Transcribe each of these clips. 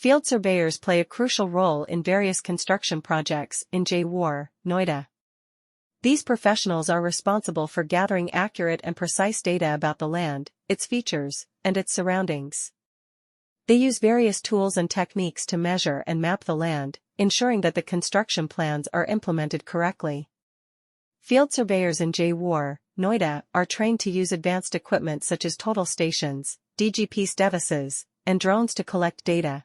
field surveyors play a crucial role in various construction projects in Jaewar, Noida. These professionals are responsible for gathering accurate and precise data about the land, its features, and its surroundings. They use various tools and techniques to measure and map the land, ensuring that the construction plans are implemented correctly. Field surveyors in Jaewar, Noida, are trained to use advanced equipment such as total stations, DGPs devices, and drones to collect data.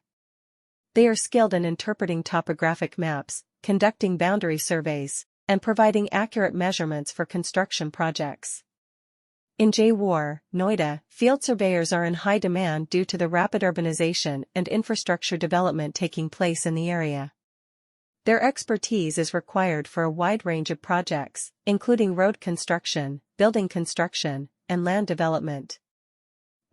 They are skilled in interpreting topographic maps, conducting boundary surveys, and providing accurate measurements for construction projects. In Jaewar, Noida, field surveyors are in high demand due to the rapid urbanization and infrastructure development taking place in the area. Their expertise is required for a wide range of projects, including road construction, building construction, and land development.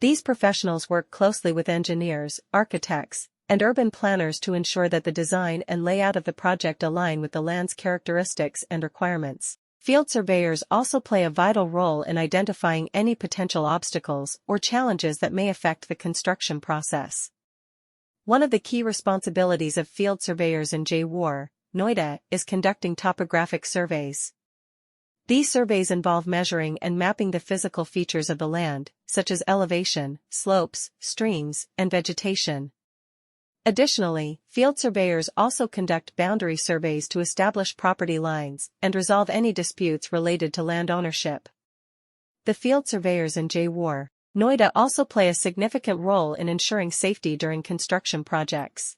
These professionals work closely with engineers, architects, and urban planners to ensure that the design and layout of the project align with the land's characteristics and requirements. Field surveyors also play a vital role in identifying any potential obstacles or challenges that may affect the construction process. One of the key responsibilities of field surveyors in Jaewar, Noida, is conducting topographic surveys. These surveys involve measuring and mapping the physical features of the land, such as elevation, slopes, streams, and vegetation. Additionally, field surveyors also conduct boundary surveys to establish property lines and resolve any disputes related to land ownership. The field surveyors in Jaewar, Noida also play a significant role in ensuring safety during construction projects.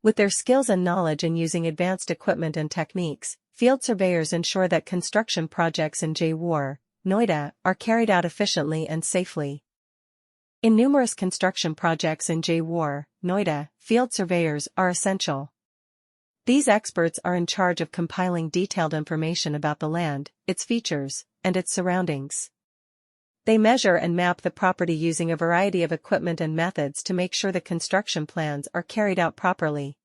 With their skills and knowledge in using advanced equipment and techniques, field surveyors ensure that construction projects in Jaewar, Noida, are carried out efficiently and safely. In numerous construction projects in Jaewar, Noida, field surveyors are essential. These experts are in charge of compiling detailed information about the land, its features, and its surroundings. They measure and map the property using a variety of equipment and methods to make sure the construction plans are carried out properly.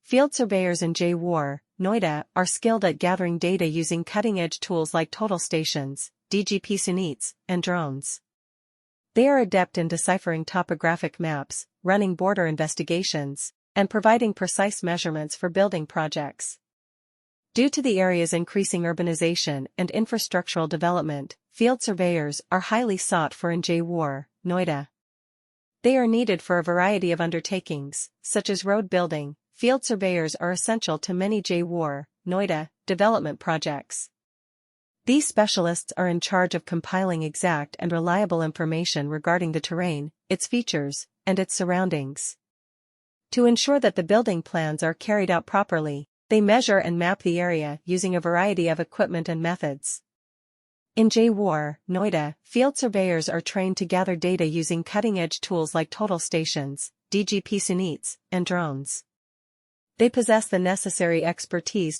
Field surveyors in Jaewar, Noida, are skilled at gathering data using cutting-edge tools like total stations, DGP units, and drones. They are adept in deciphering topographic maps, running border investigations, and providing precise measurements for building projects. Due to the area's increasing urbanization and infrastructural development, field surveyors are highly sought for in Jaewar, Noida. They are needed for a variety of undertakings, such as road building. Field surveyors are essential to many Jaewar, Noida, development projects. These specialists are in charge of compiling exact and reliable information regarding the terrain, its features, and its surroundings. To ensure that the building plans are carried out properly, they measure and map the area using a variety of equipment and methods. In Jaewar, Noida, field surveyors are trained to gather data using cutting-edge tools like total stations, DGP units, and drones. They possess the necessary expertise to